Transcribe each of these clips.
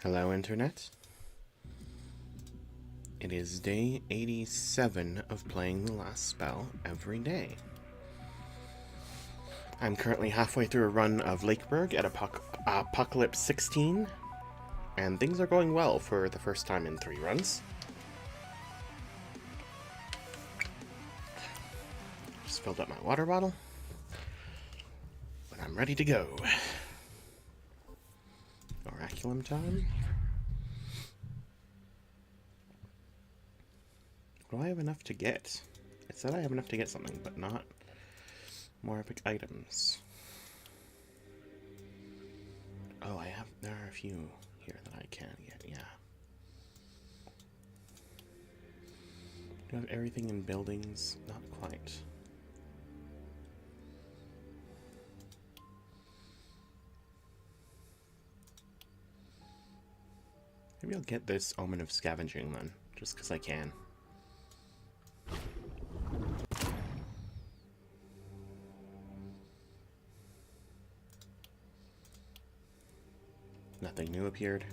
Hello, Internet. It is day 87 of playing the last spell every day. I'm currently halfway through a run of Lakeburg at Apocalypse 16, and things are going well for the first time in 3 runs. Just filled up my water bottle, but I'm ready to go. Oraculum time. Do I have enough to get? It said I have enough to get something, but not more epic items. Oh, there are a few here that I can get, yeah. Do I have everything in buildings? Not quite. Maybe I'll get this Omen of Scavenging then, just because I can. Nothing new appeared.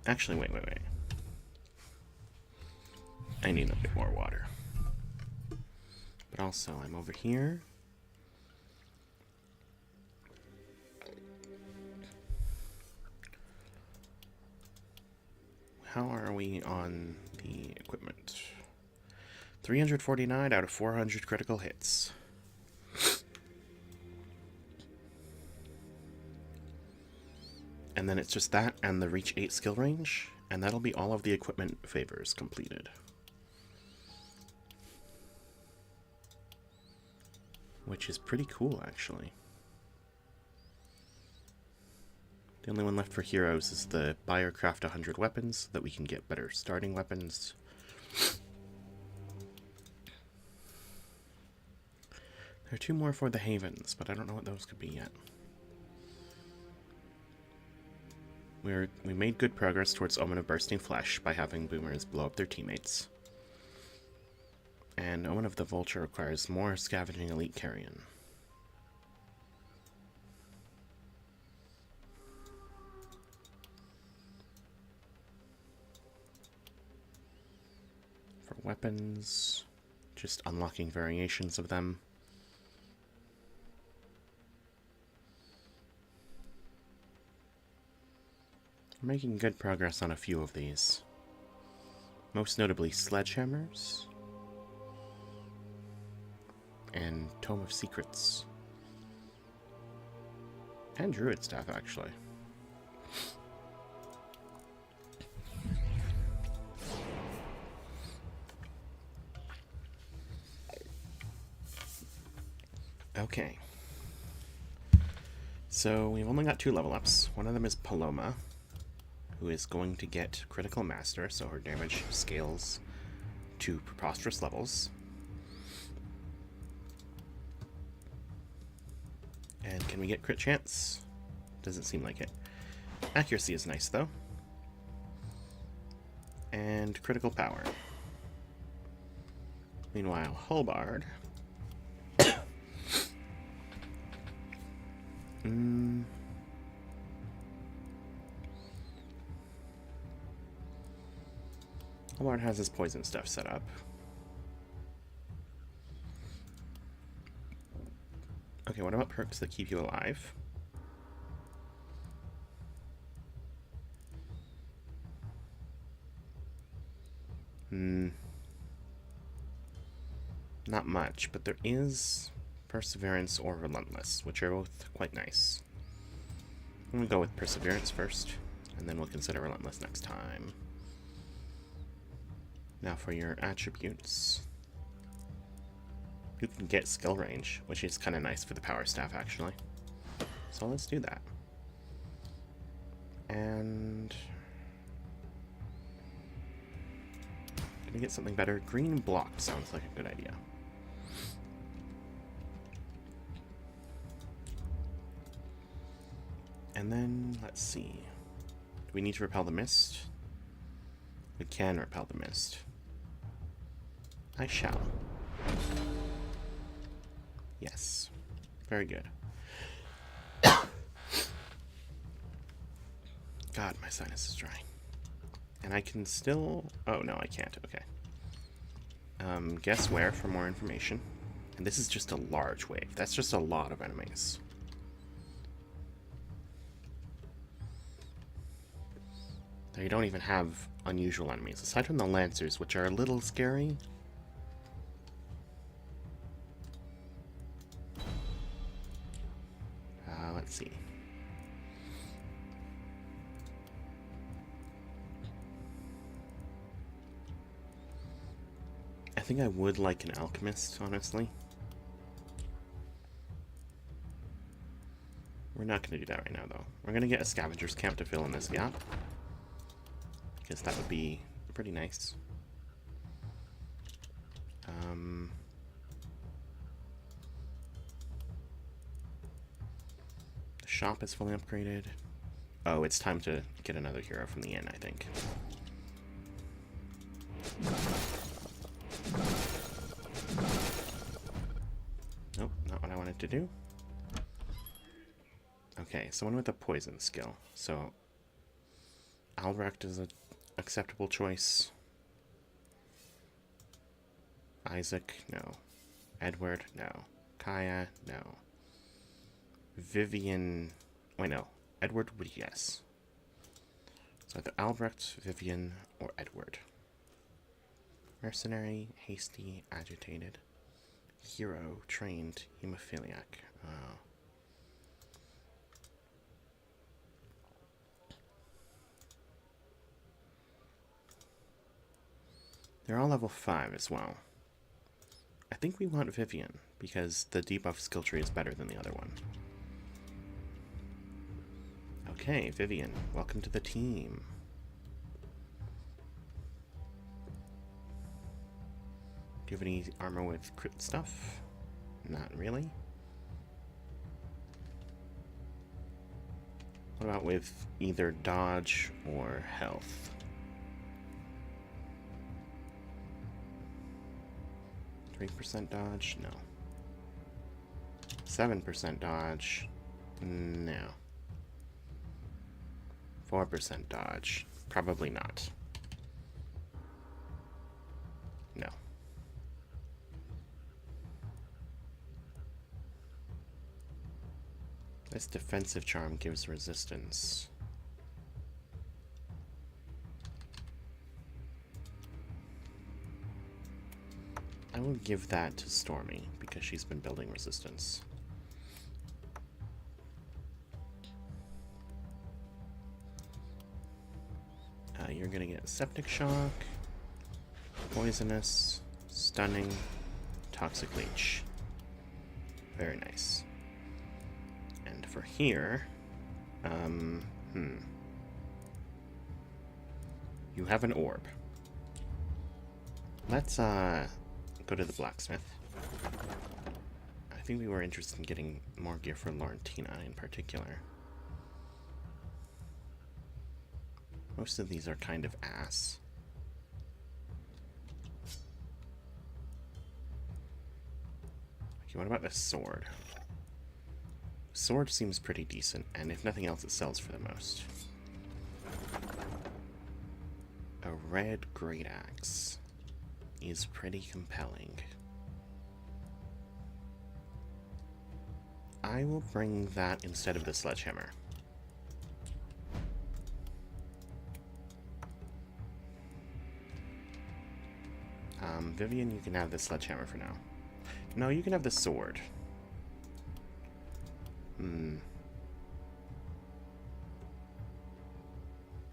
Actually, wait. I need a bit more water. But also, I'm over here. How are we on the equipment? 349 out of 400 critical hits. And then it's just that and the Reach 8 skill range, and that'll be all of the equipment favors completed. Which is pretty cool, actually. The only one left for heroes is the buyer craft 100 weapons, so that we can get better starting weapons. There are 2 more for the havens, but I don't know what those could be yet. We made good progress towards Omen of Bursting Flesh by having boomers blow up their teammates. And Omen of the Vulture requires more Scavenging Elite Carrion. For weapons, just unlocking variations of them. We're making good progress on a few of these. Most notably sledgehammers and Tome of Secrets. And Druid Staff, actually. Okay. So we've only got 2 level ups. One of them is Paloma, who is going to get Critical Master, so her damage scales to preposterous levels. And can we get crit chance? Doesn't seem like it. Accuracy is nice, though. And critical power. Meanwhile, Hullbard. Hullbard has his poison stuff set up. Okay, what about perks that keep you alive? Not much, but there is Perseverance or Relentless, which are both quite nice. I'm gonna go with Perseverance first, and then we'll consider Relentless next time. Now for your attributes. You can get skill range, which is kind of nice for the power staff, actually. So let's do that. And can we get something better? Green block sounds like a good idea. And then, let's see. Do we need to repel the mist? We can repel the mist. I shall. Yes. Very good. God, my sinus is dry. And I can still... Oh, no, I can't. Okay. Guess where for more information. And this is just a large wave. That's just a lot of enemies. They don't even have unusual enemies, aside from the Lancers, which are a little scary. Let's see. I think I would like an Alchemist, honestly. We're not going to do that right now, though. We're going to get a Scavenger's Camp to fill in this gap. Because that would be pretty nice. The shop is fully upgraded. Oh, it's time to get another hero from the inn, I think. Nope, not what I wanted to do. Okay, someone with a poison skill. So, Albrecht is an acceptable choice. Isaac, no. Edward, no. Kaya, no. Vivian, wait, no. Edward would yes. So either Albrecht, Vivian, or Edward. Mercenary, hasty, agitated. Hero, trained, hemophiliac. Oh. They're all level 5 as well. I think we want Vivian, because the debuff skill tree is better than the other one. Okay, Vivian, welcome to the team. Do you have any armor with crit stuff? Not really. What about with either dodge or health? 3% dodge? No. 7% dodge? No. 4% dodge? Probably not. No. This defensive charm gives resistance. I will give that to Stormy, because she's been building resistance. You're gonna get Septic Shock, Poisonous, Stunning, Toxic Leech. Very nice. And for here, you have an orb. Let's, go to the blacksmith. I think we were interested in getting more gear for Laurentina in particular. Most of these are kind of ass. Okay, what about the sword? Sword seems pretty decent, and if nothing else, it sells for the most. A red great axe is pretty compelling. I will bring that instead of the sledgehammer. Vivian, you can have the sledgehammer for now. No, you can have the sword.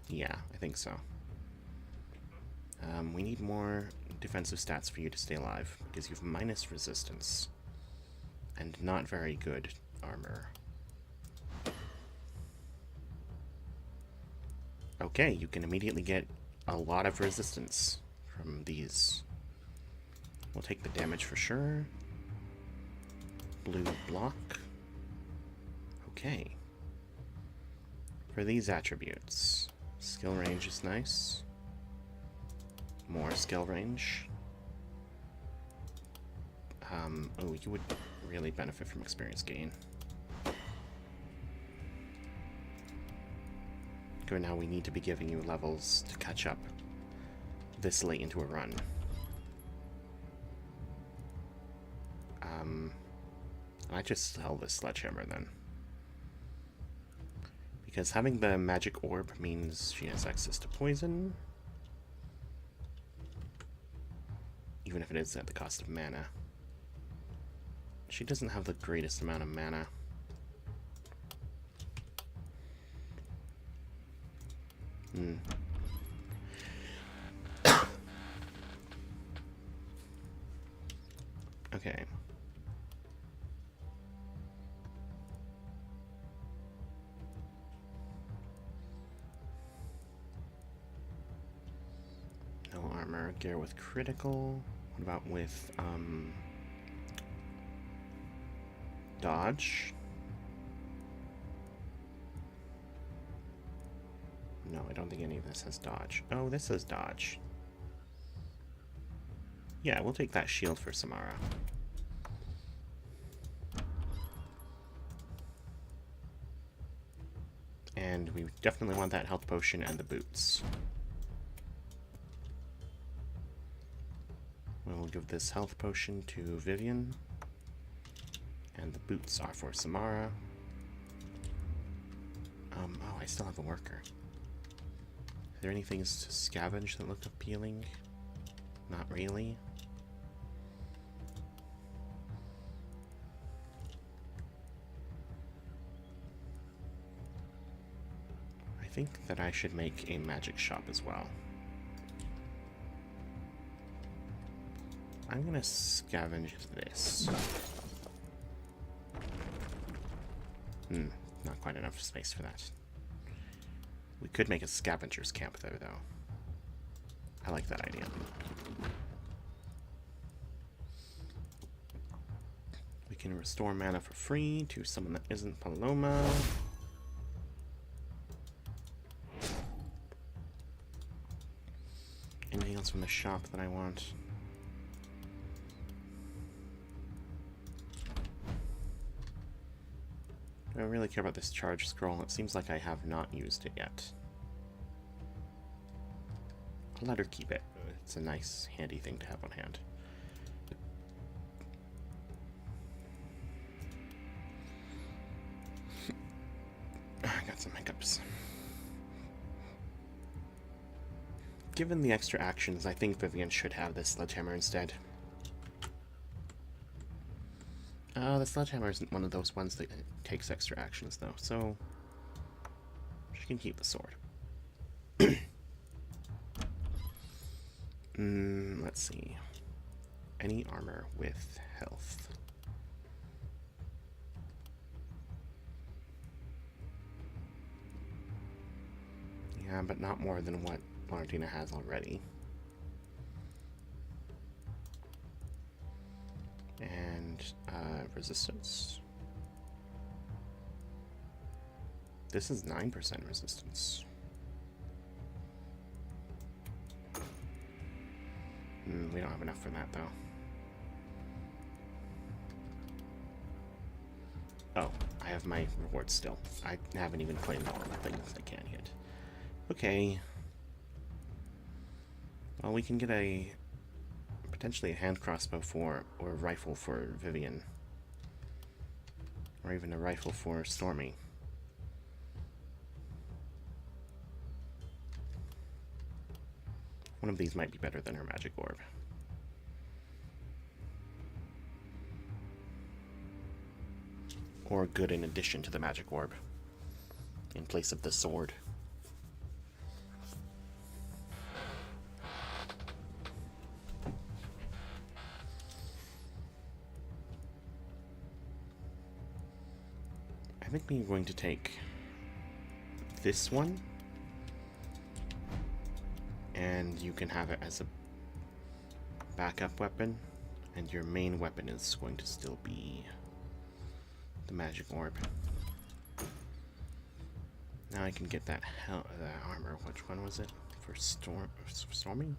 Yeah, I think so. We need more defensive stats for you to stay alive, because you have minus resistance and not very good armor. Okay, you can immediately get a lot of resistance from these. We'll take the damage for sure. Blue block. Okay. For these attributes, skill range is nice. More skill range. Oh, you would really benefit from experience gain. Go Doctor, now we need to be giving you levels to catch up this late into a run. I just sell this sledgehammer then. Because having the magic orb means she has access to poison. Even if it is at the cost of mana. She doesn't have the greatest amount of mana. Okay. No armor. Gear with critical. What about with, dodge? No, I don't think any of this has dodge. Oh, this has dodge. Yeah, we'll take that shield for Samara. And we definitely want that health potion and the boots. We'll give this health potion to Vivian. And the boots are for Samara. Oh, I still have a worker. Are there any things to scavenge that look appealing? Not really. I think that I should make a magic shop as well. I'm gonna scavenge this. Not quite enough space for that. We could make a scavenger's camp there, though. I like that idea. We can restore mana for free to someone that isn't Paloma. Anything else from the shop that I want? I don't really care about this charge scroll. It seems like I have not used it yet. I'll let her keep it. It's a nice, handy thing to have on hand. I got some hiccups. Given the extra actions, I think Vivian should have this sledgehammer instead. The sledgehammer isn't one of those ones that takes extra actions, though, so she can keep the sword. Let's see. Any armor with health. Yeah, but not more than what Valentina has already. And resistance. This is 9% resistance. We don't have enough for that, though. Oh, I have my rewards still. I haven't even claimed all of the things I can yet. Okay. Well, we can get potentially a hand crossbow or a rifle for Vivian. Or even a rifle for Stormy. One of these might be better than her magic orb. Or good in addition to the magic orb. In place of the sword. I think we're going to take this one. And you can have it as a backup weapon. And your main weapon is going to still be the magic orb. Now I can get that armor. Which one was it? For Stormy?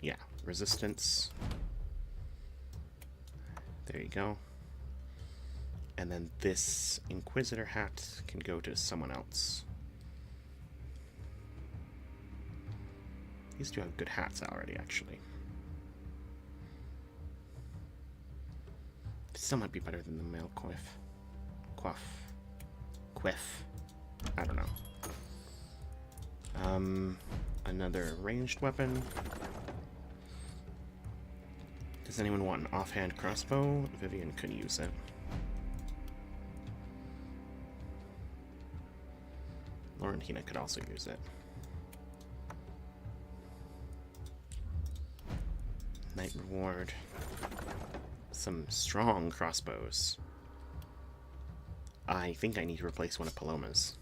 Yeah, resistance. There you go. And then this Inquisitor hat can go to someone else. These do have good hats already, actually. Still might be better than the male quiff. Quiff. I don't know. Another ranged weapon. Does anyone want an offhand crossbow? Vivian could use it. Laurentina could also use it. Night reward. Some strong crossbows. I think I need to replace one of Paloma's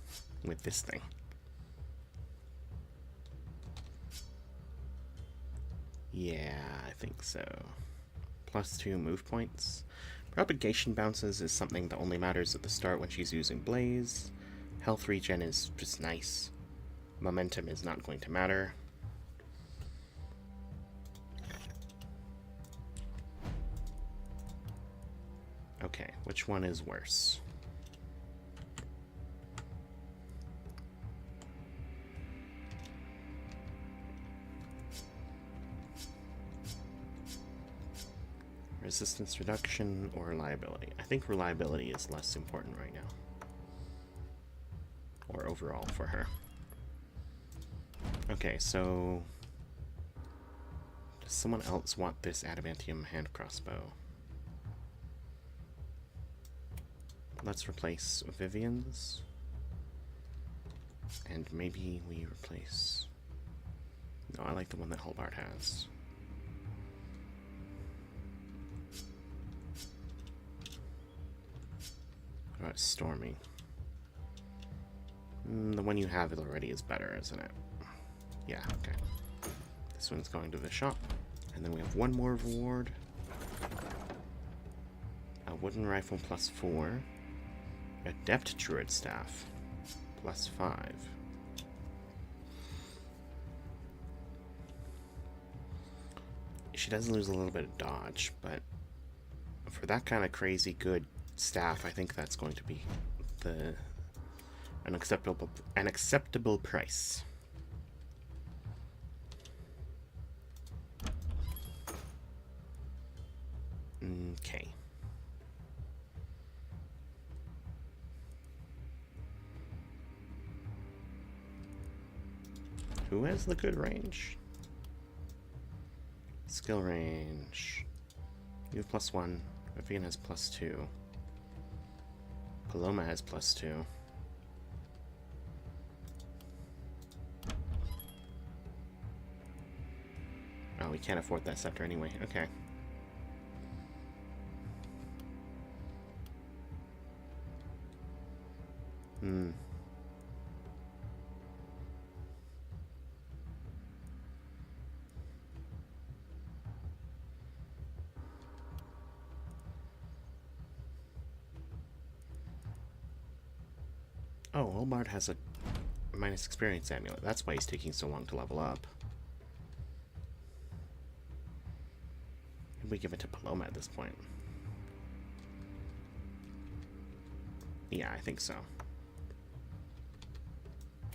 with this thing. Yeah, I think so. +2 move points. Propagation bounces is something that only matters at the start when she's using Blaze. Health regen is just nice. Momentum is not going to matter. Okay, which one is worse? Resistance reduction or reliability? I think reliability is less important right now. Or overall for her. Okay, so does someone else want this adamantium hand crossbow? Let's replace Vivian's. And maybe we replace... No, I like the one that Halbard has. What about Stormy? The one you have already is better, isn't it? Yeah, okay. This one's going to the shop. And then we have one more reward. A wooden rifle +4. Adept Druid Staff +5. She does lose a little bit of dodge, but for that kind of crazy good staff, I think that's going to be an acceptable price. Okay. Who has the good range? Skill range. You have +1. Vivian has +2. Paloma has +2. Oh, we can't afford that scepter anyway. Okay. Oh, Holbard has a minus experience amulet. That's why he's taking so long to level up. Maybe we give it to Paloma at this point. Yeah, I think so.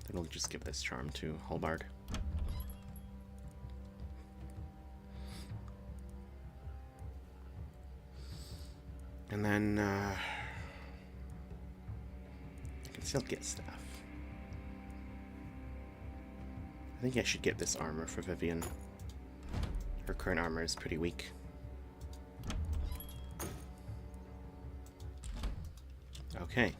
Then we'll just give this charm to Holbard. And then, I can still get stuff. I think I should get this armor for Vivian. Her current armor is pretty weak. Okay.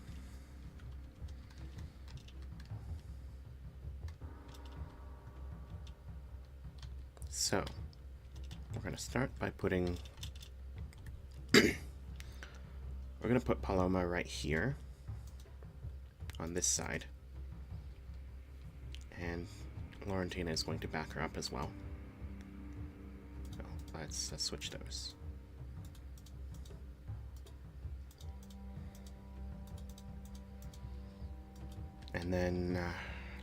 So, we're going to start by putting... We're going to put Paloma right here on this side. And Laurentina is going to back her up as well. So let's switch those. And then,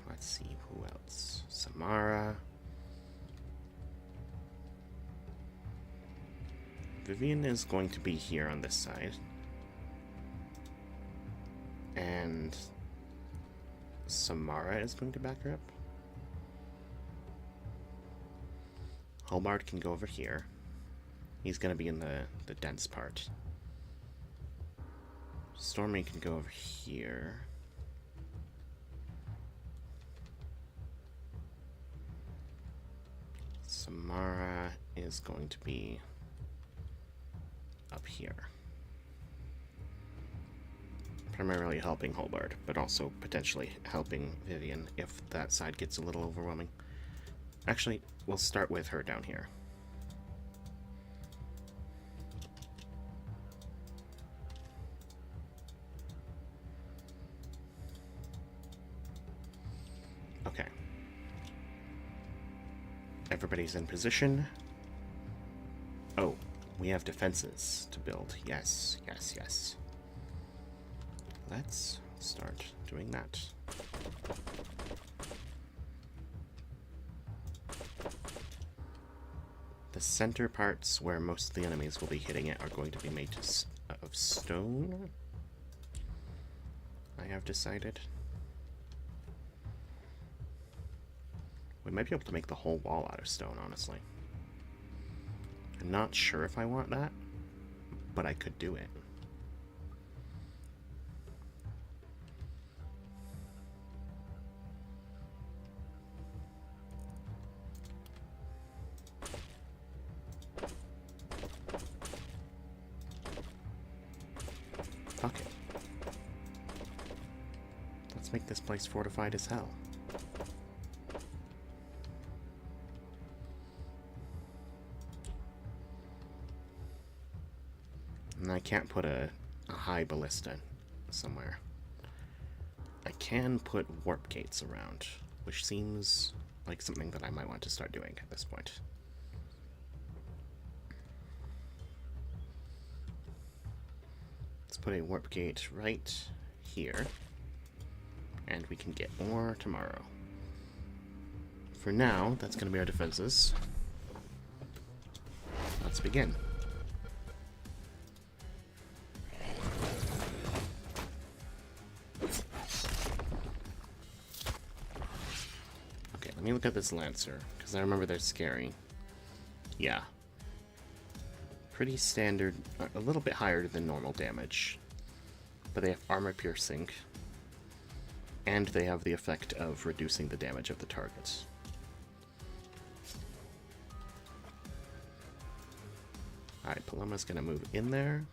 let's see, who else? Samara. Vivian is going to be here on this side. And Samara is going to back her up. Hobart can go over here. He's going to be in the dense part. Stormy can go over here. Samara is going to be up here. Primarily helping Hobart, but also potentially helping Vivian if that side gets a little overwhelming. Actually, we'll start with her down here. Okay. Everybody's in position. Oh, we have defenses to build. Yes, yes, yes. Let's start doing that. The center parts where most of the enemies will be hitting it are going to be made of stone, I have decided. We might be able to make the whole wall out of stone, honestly. I'm not sure if I want that, but I could do it. Fuck it. Let's make this place fortified as hell. And I can't put a high ballista somewhere. I can put warp gates around, which seems like something that I might want to start doing at this point. Let's put a warp gate right here, and we can get more tomorrow. For now, that's going to be our defenses. Let's begin. Okay, let me look at this Lancer, because I remember they're scary. Yeah. Pretty standard, a little bit higher than normal damage. But they have armor piercing, and they have the effect of reducing the damage of the targets. Alright, Paloma's gonna move in there.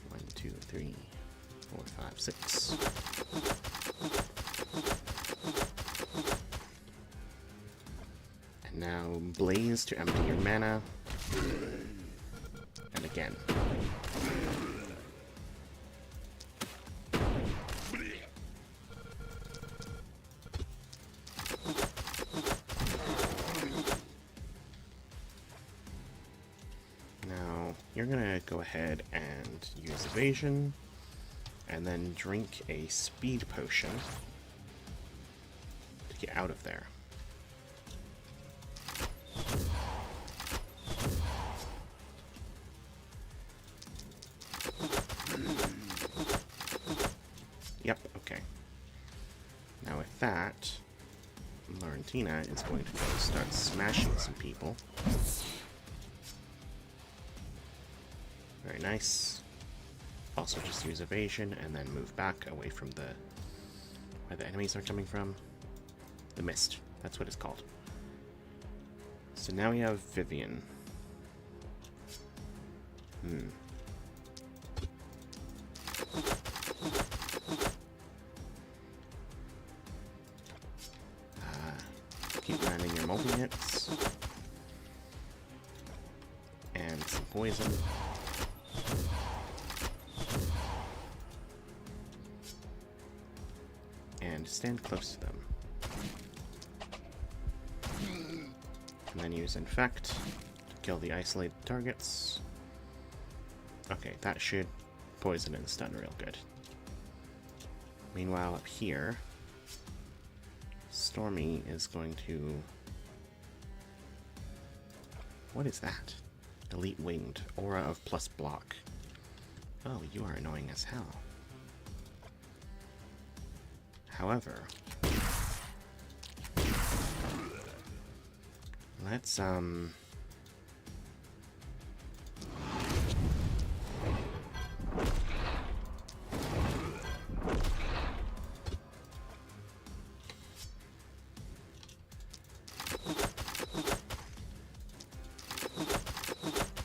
1, 2, 3, 4, 5, 6. And now Blaze to empty your mana. And again. Now, you're gonna go ahead and use evasion, and then drink a speed potion to get out of there. Yep, okay. Now with that, Laurentina is going to go start smashing some people. Very nice. Also just use evasion and then move back away from where the enemies are coming from. The mist, that's what it's called. So now we have Vivian. Keep landing your multi-hits. And some poison. And stand close to them. And then use Infect to kill the isolated targets. Okay, that should poison and stun real good. Meanwhile, up here, Stormy is going to... What is that? Elite Winged. Aura of plus block. Oh, you are annoying as hell. However... Let's,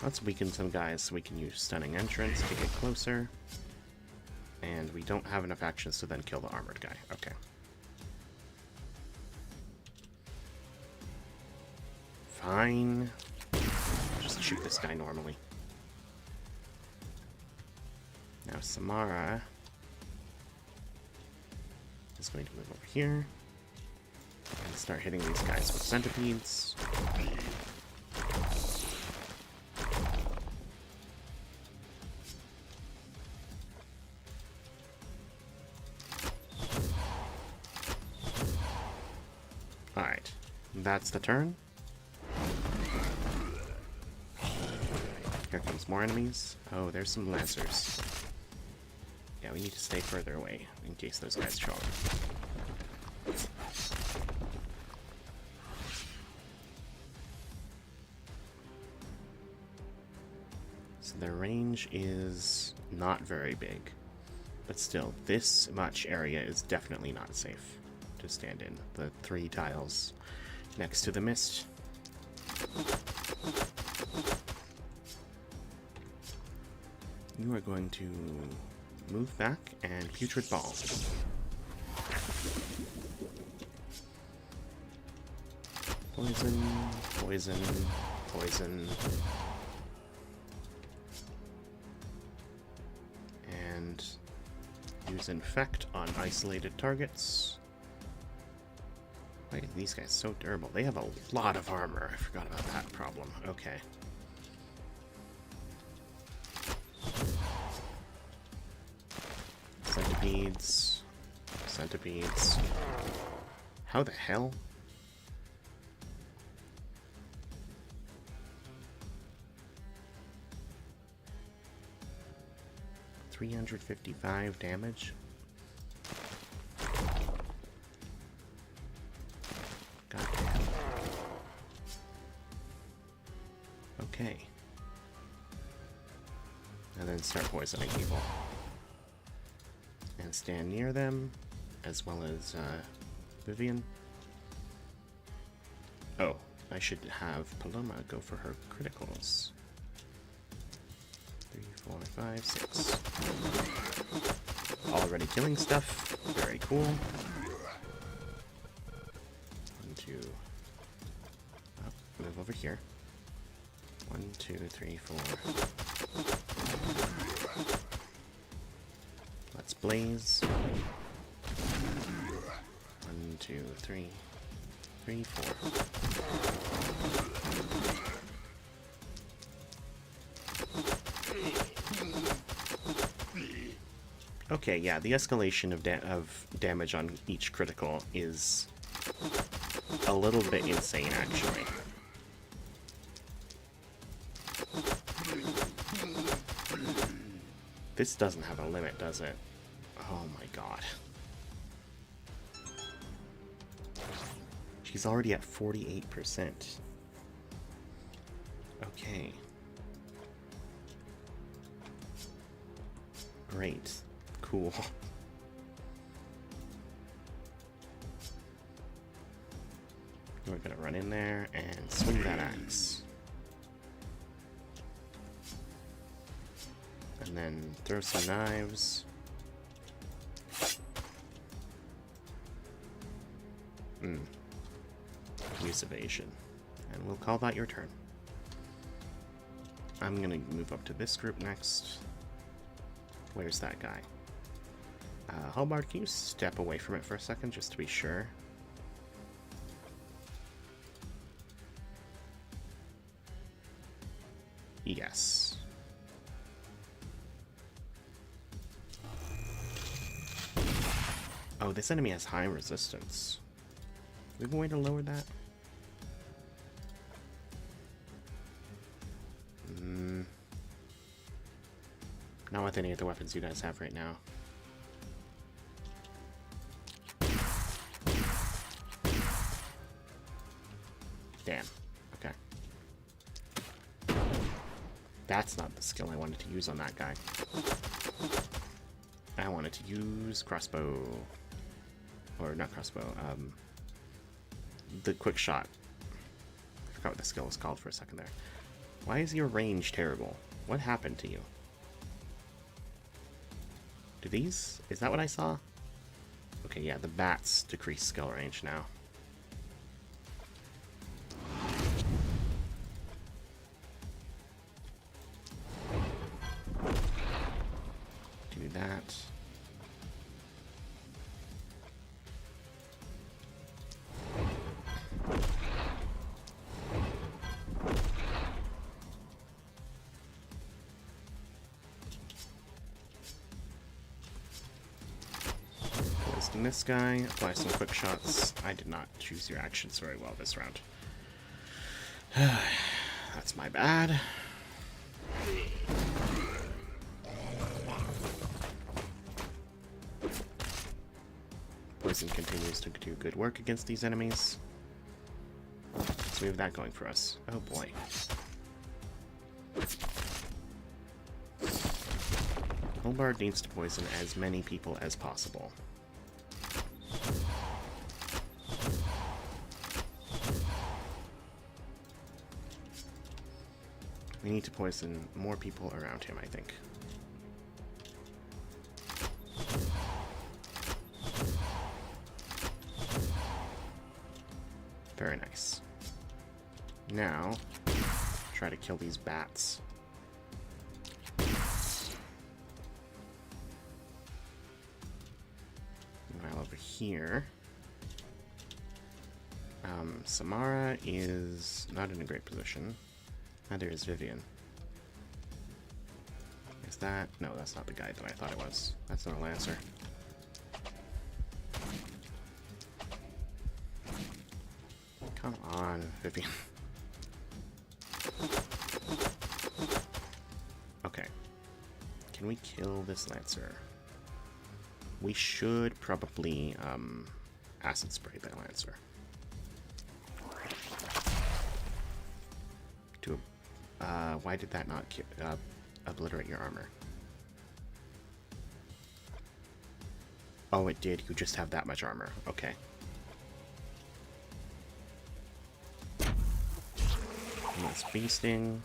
let's weaken some guys so we can use Stunning Entrance to get closer. And we don't have enough actions to then kill the armored guy. Okay. Fine. Just shoot this guy normally. Now Samara is going to move over here and start hitting these guys with centipedes. Alright, that's the turn. Here comes more enemies. Oh, there's some lancers. Yeah, we need to stay further away in case those guys show up. So their range is not very big. But still, this much area is definitely not safe to stand in. The 3 tiles next to the mist. You are going to move back and Putrid Ball. Poison, poison, poison. And use Infect on isolated targets. Why are these guys so durable? They have a lot of armor. I forgot about that problem. Okay. Centipedes. Centipedes. How the hell? $355 damage. Goddamn. Okay. And then start poisoning people. And stand near them, as well as Vivian. Oh, I should have Paloma go for her criticals. 3, 4, 5, 6. Already killing stuff. Very cool. 1, 2. Oh, move over here. 1, 2, 3, 4. Let's blaze. 1, 2, 3. 3, 4. Okay, yeah, the escalation of damage on each critical is a little bit insane, actually. This doesn't have a limit, does it? Oh my god. She's already at 48%. Okay. Great. Cool. We're gonna run in there and swing that axe. And then throw some knives. Use evasion. And we'll call that your turn. I'm gonna move up to this group next. Where's that guy? Halbard, can you step away from it for a second just to be sure? Yes. Oh, this enemy has high resistance. Do we have a way to lower that? Not with any of the weapons you guys have right now. Damn. That's not the skill I wanted to use on that guy. I wanted to use crossbow. Or not crossbow, the quick shot. I forgot what the skill was called for a second there. Why is your range terrible? What happened to you? Do these? Is that what I saw? Okay, yeah, the bats decrease skill range now. Do that. Poison this guy, apply some quick shots. I did not choose your actions very well this round. That's my bad. Poison continues to do good work against these enemies. So we have that going for us. Oh boy. Hobart needs to poison as many people as possible. We need to poison more people around him, I think. Very nice. Now, try to kill these bats. Meanwhile, over here, Samara is not in a great position. Neither is Vivian. Is that? No, that's not the guy that I thought it was. That's not a Lancer. Come on, Vivian. Okay. Can we kill this Lancer? We should probably acid spray that Lancer. Why did that not obliterate your armor? Oh, it did. You just have that much armor. Okay. That's feasting.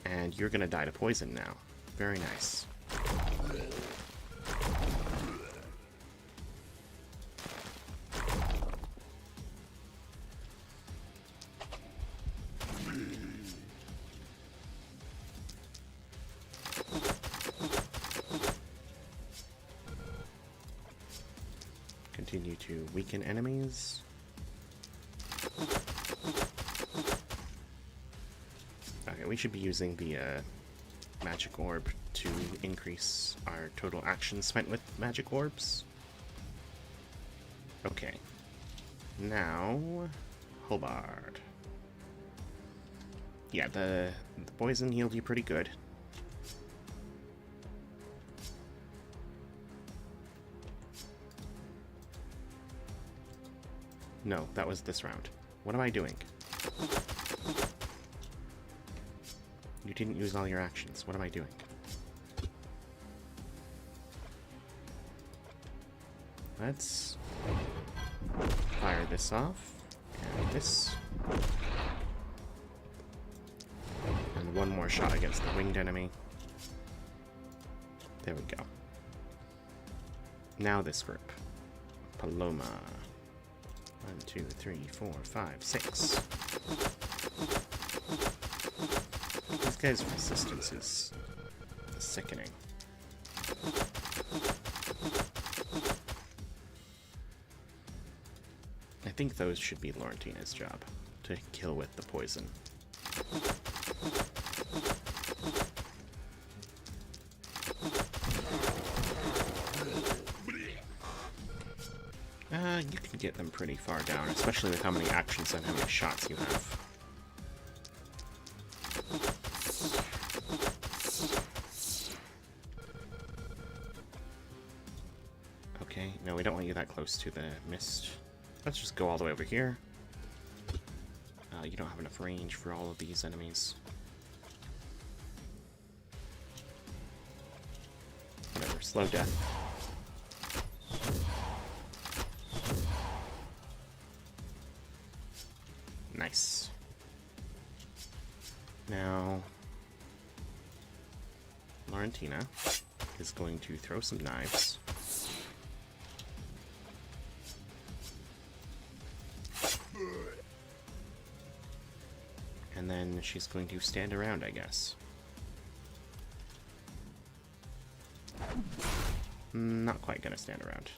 And you're gonna die to poison now. Very nice. Continue to weaken enemies. Okay, we should be using the magic orb to increase our total action spent with magic orbs. Okay. Now, Hobart. Yeah, the poison healed you pretty good. No, that was this round. What am I doing? You didn't use all your actions. What am I doing? Let's fire this off. And this. And one more shot against the winged enemy. There we go. Now this group. Paloma. 1, 2, 3, 4, 5, 6. This guy's resistance is sickening. I think those should be Laurentina's job, to kill with the poison. You can get them pretty far down, especially with how many actions and how many shots you have. Okay, no, we don't want you that close to the mist. Let's just go all the way over here. You don't have enough range for all of these enemies. slow death. Nice. Now, Laurentina is going to throw some knives. And then she's going to stand around, I guess. Not quite gonna stand around.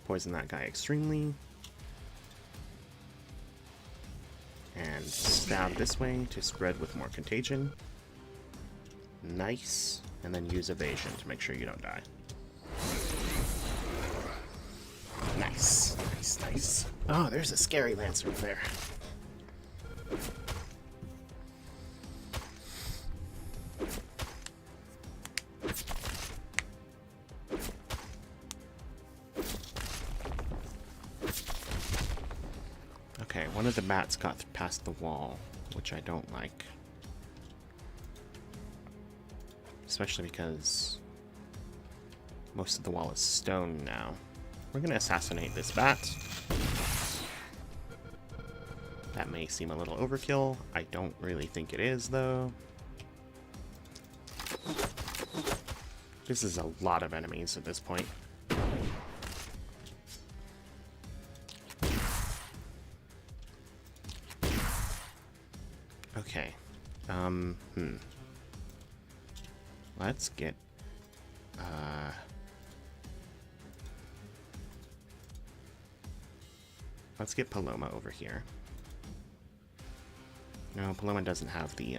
Poison that guy extremely. And stab this way to spread with more contagion. Nice. And then use evasion to make sure you don't die. Nice. Nice, nice. Oh, there's a scary Lancer over there. Okay, one of the bats got past the wall, which I don't like. Especially because most of the wall is stone now. We're gonna assassinate this bat. That may seem a little overkill. I don't really think it is, though. This is a lot of enemies at this point. Okay. Let's get, let's get Paloma over here. No, Paloma doesn't have the,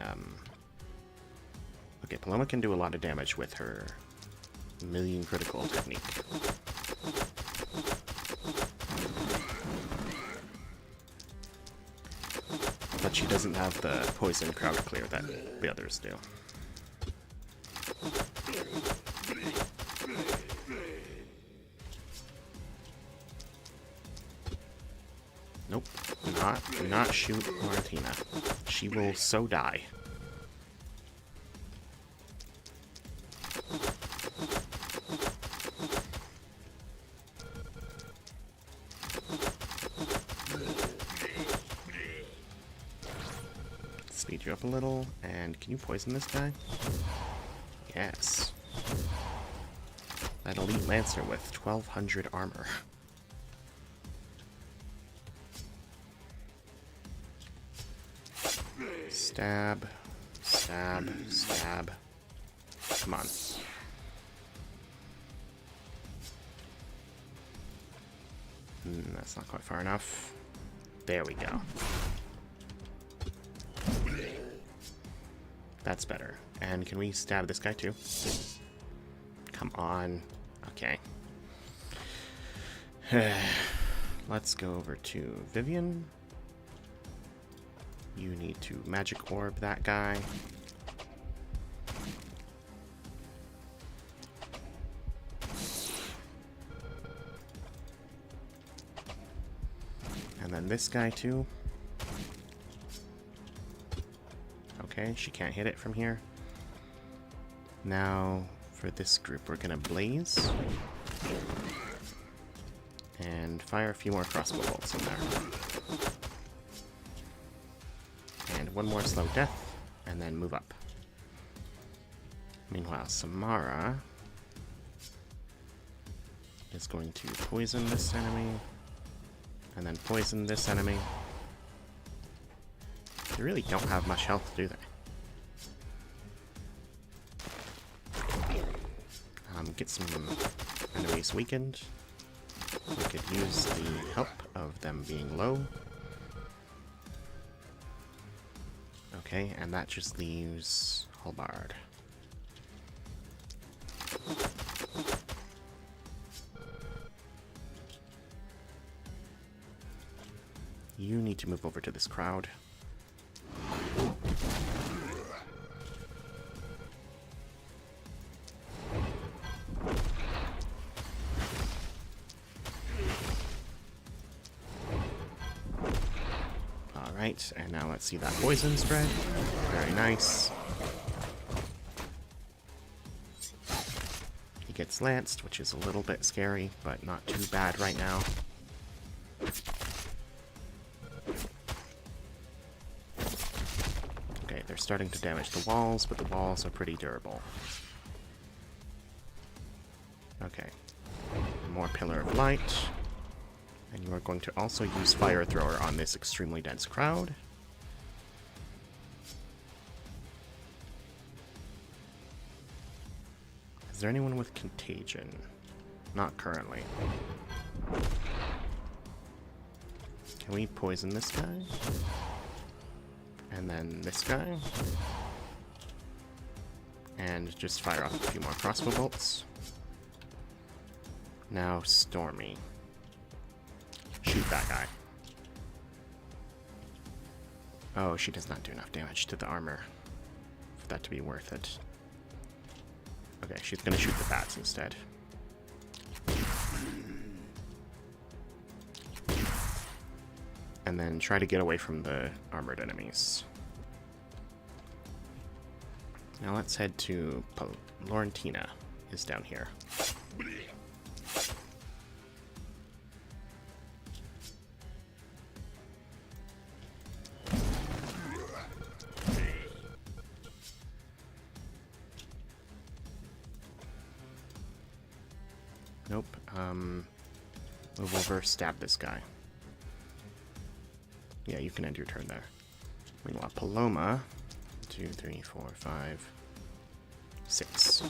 okay, Paloma can do a lot of damage with her million critical technique. But she doesn't have the poison crowd clear that the others do. Nope. Do not shoot Laurentina. She will so die. Speed you up a little, and can you poison this guy? Yes. That elite Lancer with 1200 armor. Stab, stab, stab. Come on. That's not quite far enough. There we go. That's better. And can we stab this guy too? Come on. Okay. Let's go over to Vivian. You need to magic orb that guy. And then this guy too. Okay, she can't hit it from here. Now, for this group, we're gonna blaze. And fire a few more crossbow bolts in there. And one more slow death, and then move up. Meanwhile, Samara is going to poison this enemy, and then poison this enemy. They really don't have much health, do they? Get some enemies weakened. We could use the help of them being low. Okay, and that just leaves Halbard. You need to move over to this crowd. Alright, and now let's see that poison spread. Very nice. He gets lanced, which is a little bit scary, but not too bad right now. Okay, they're starting to damage the walls, but the walls are pretty durable. Okay. More Pillar of Light. And you are going to also use Fire Thrower on this extremely dense crowd. Is there anyone with Contagion? Not currently. Can we poison this guy? And then this guy? And just fire off a few more crossbow bolts. Now Stormy. Shoot that guy. Oh, she does not do enough damage to the armor for that to be worth it. Okay, she's gonna shoot the bats instead. And then try to get away from the armored enemies. Now let's head to Laurentina is down here. Nope. We'll reverse stab this guy. Yeah, you can end your turn there. Meanwhile, Paloma. 2, 3, 4, 5, 6.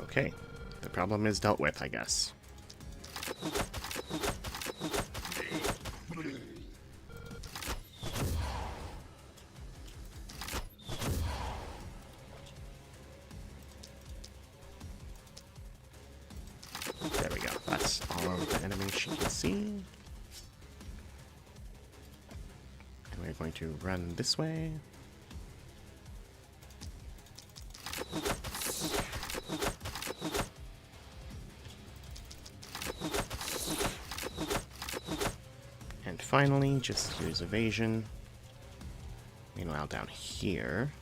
Okay. The problem is dealt with, I guess. There we go. That's all of the enemies she can see. And we're going to run this way. And finally, just use evasion. Meanwhile, down here,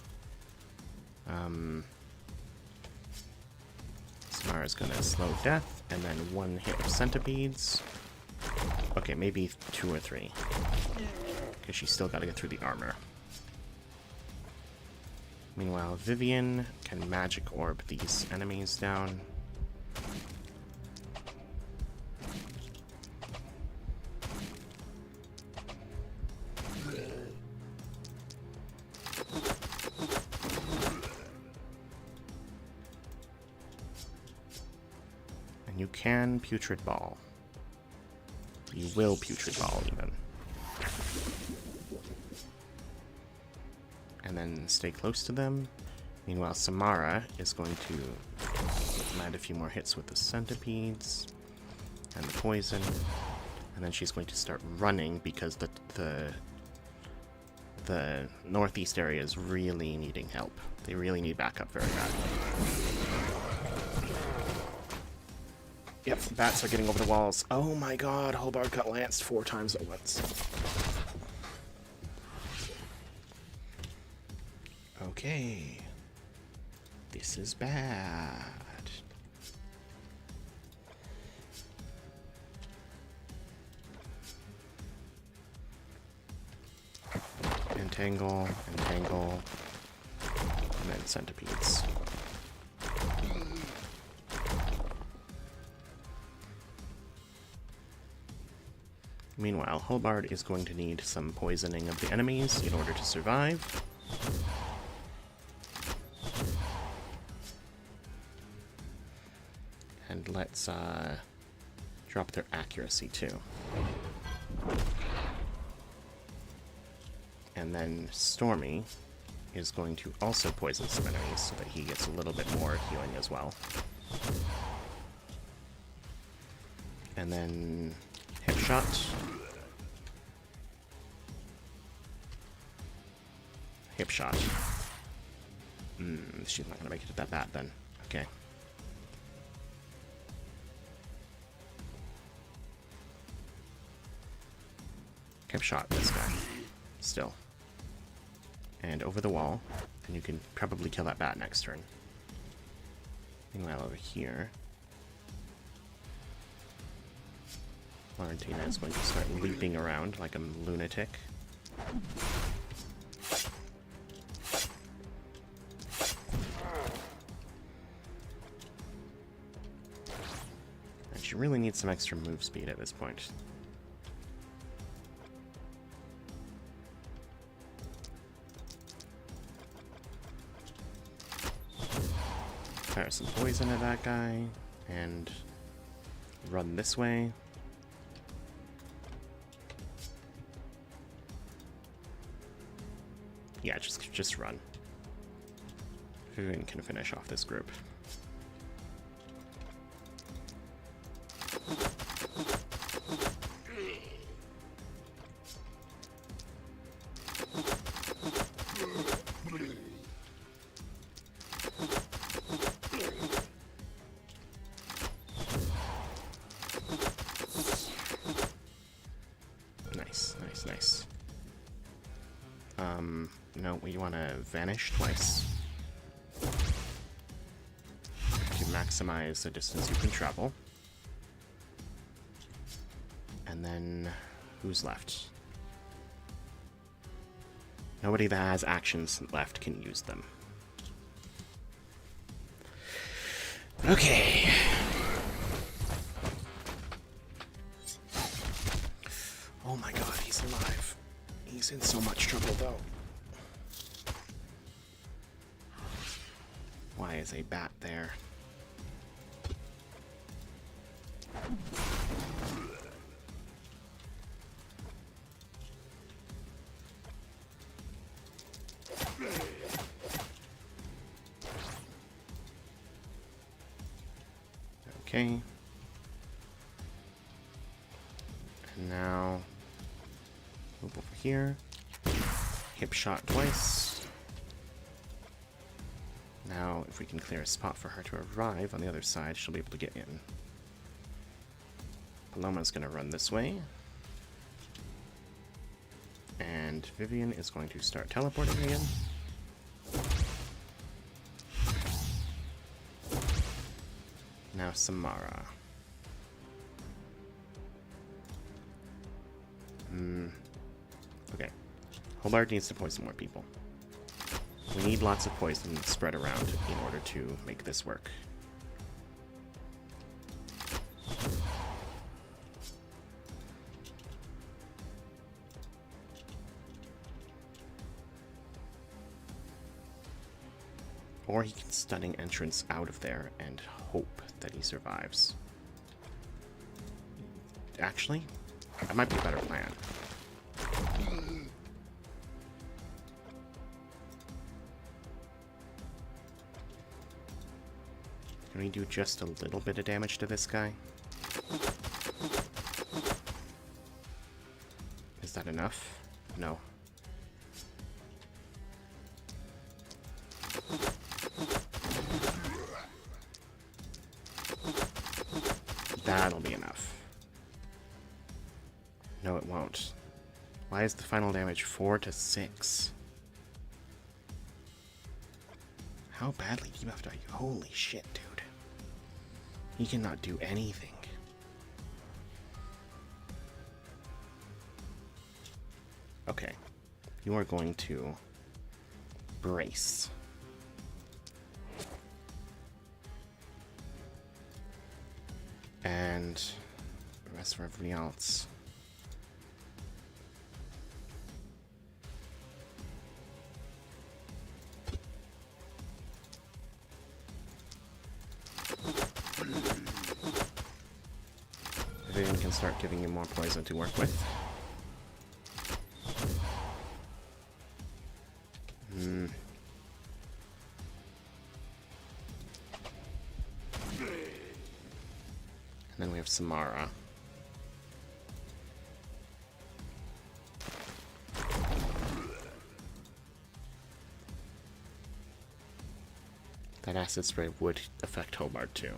Samara's gonna slow death, and then 1 hit of centipedes. Okay, maybe 2 or 3. Because she's still gotta get through the armor. Meanwhile, Vivian can magic orb these enemies down. And you can Putrid Ball. You will Putrid Ball, even. And then stay close to them. Meanwhile, Samara is going to land a few more hits with the centipedes and the poison. And then she's going to start running because the northeast area is really needing help. They really need backup very badly. Yep, bats are getting over the walls. Oh my god, Hobart got lanced 4 times at once. Okay. This is bad. Entangle, entangle, and then centipedes. Meanwhile, Hobart is going to need some poisoning of the enemies in order to survive. And let's drop their accuracy too. And then Stormy is going to also poison some enemies so that he gets a little bit more healing as well. And then hip shot. Hip shot. She's not gonna make it that bad then. Okay. Kept shot this guy. Still. And over the wall. And you can probably kill that bat next turn. Meanwhile, over here, Florentina is going to start leaping around like a lunatic. And she really needs some extra move speed at this point. Fire some poison at that guy, and run this way. Yeah, just run. Vivian can finish off this group. Nice. No, we want to vanish twice to maximize the distance you can travel. And then, who's left? Nobody that has actions left can use them. Okay. Oh my god, he's alive. He's in so much trouble, though. Why is a bat there? Okay. And now move over here. Hip shot twice. Now, if we can clear a spot for her to arrive on the other side, she'll be able to get in. Paloma's gonna run this way. And Vivian is going to start teleporting again. Now Samara. Okay. Hobart needs to poison more people. We need lots of poison spread around in order to make this work. Or he can stunning entrance out of there and hope that he survives. Actually, that might be a better plan. Can we do just a little bit of damage to this guy? Is that enough? No. That'll be enough. No, it won't. Why is the final damage 4 to 6? How badly debuffed are you? Holy shit, dude. He cannot do anything. Okay. You are going to brace. And the rest for everybody else. Vivian can start giving you more poison to work with. And then we have Samara. That acid spray would affect Hobart too.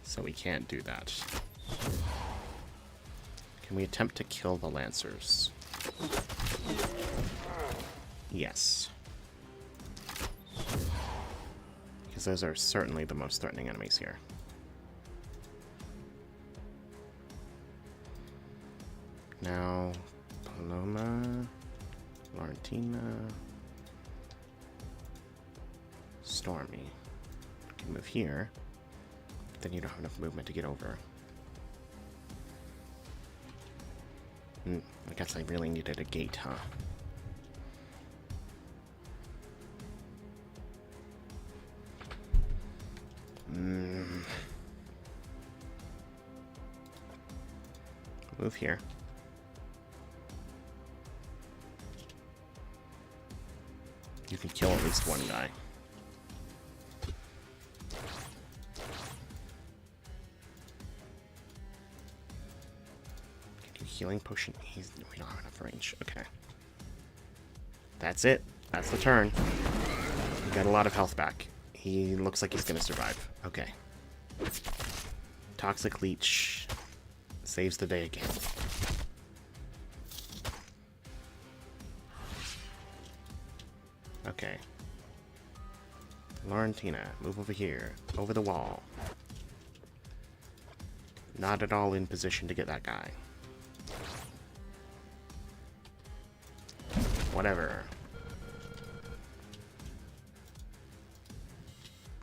So we can't do that. Can we attempt to kill the Lancers? Yes. Because those are certainly the most threatening enemies here. Now, Paloma, Laurentina, Stormy. You can move here, but then you don't have enough movement to get over. I guess I really needed a gate, huh? Move here. You can kill at least one guy. Healing potion. We don't have enough range. Okay. That's it. That's the turn. He got a lot of health back. He looks like he's going to survive. Okay. Toxic Leech saves the day again. Okay. Laurentina, move over here. Over the wall. Not at all in position to get that guy. Whatever.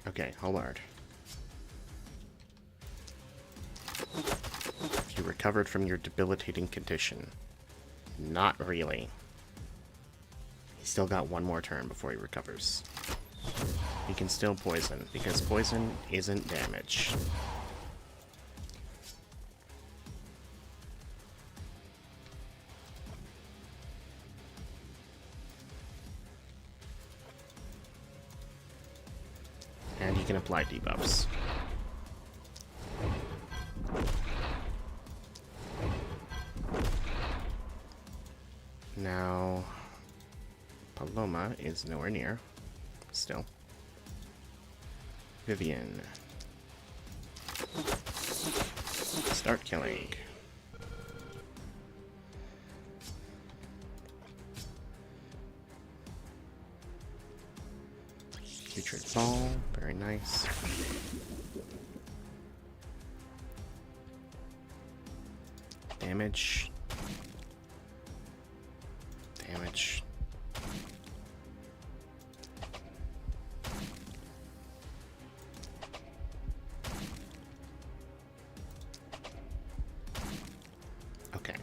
Okay, Holard. You recovered from your debilitating condition. Not really. He's still got one more turn before he recovers. He can still poison, because poison isn't damage. And he can apply debuffs. Now, Paloma is nowhere near. Still. Vivian. Start killing. Putrid Ball, very nice. Damage. Damage. Okay.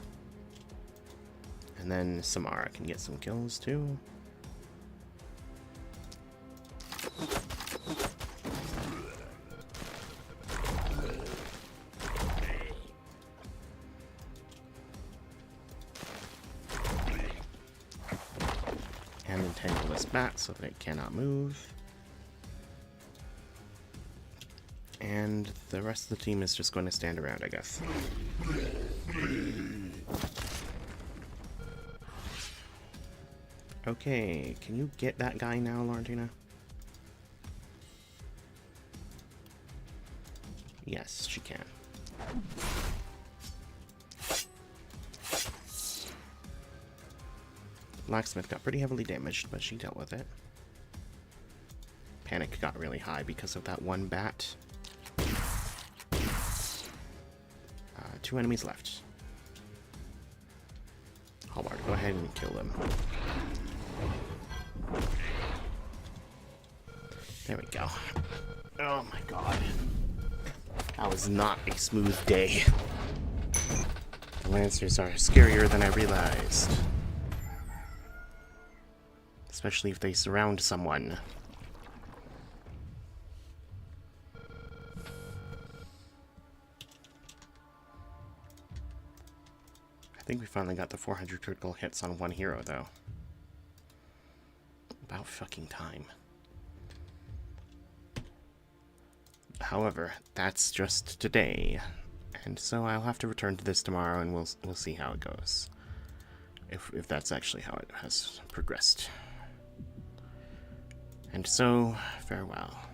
And then Samara can get some kills too. And entangle this bat so that it cannot move. And the rest of the team is just going to stand around, I guess. Okay, can you get that guy now, Laurentina? Yes, she can. Blacksmith got pretty heavily damaged, but she dealt with it. Panic got really high because of that one bat. 2 enemies left. Hallmark, go ahead and kill them. There we go. Oh my god. That was not a smooth day. The Lancers are scarier than I realized. Especially if they surround someone. I think we finally got the 400 critical hits on one hero, though. About fucking time. However, that's just today, and so I'll have to return to this tomorrow, and we'll see how it goes. If that's actually how it has progressed. And so, farewell.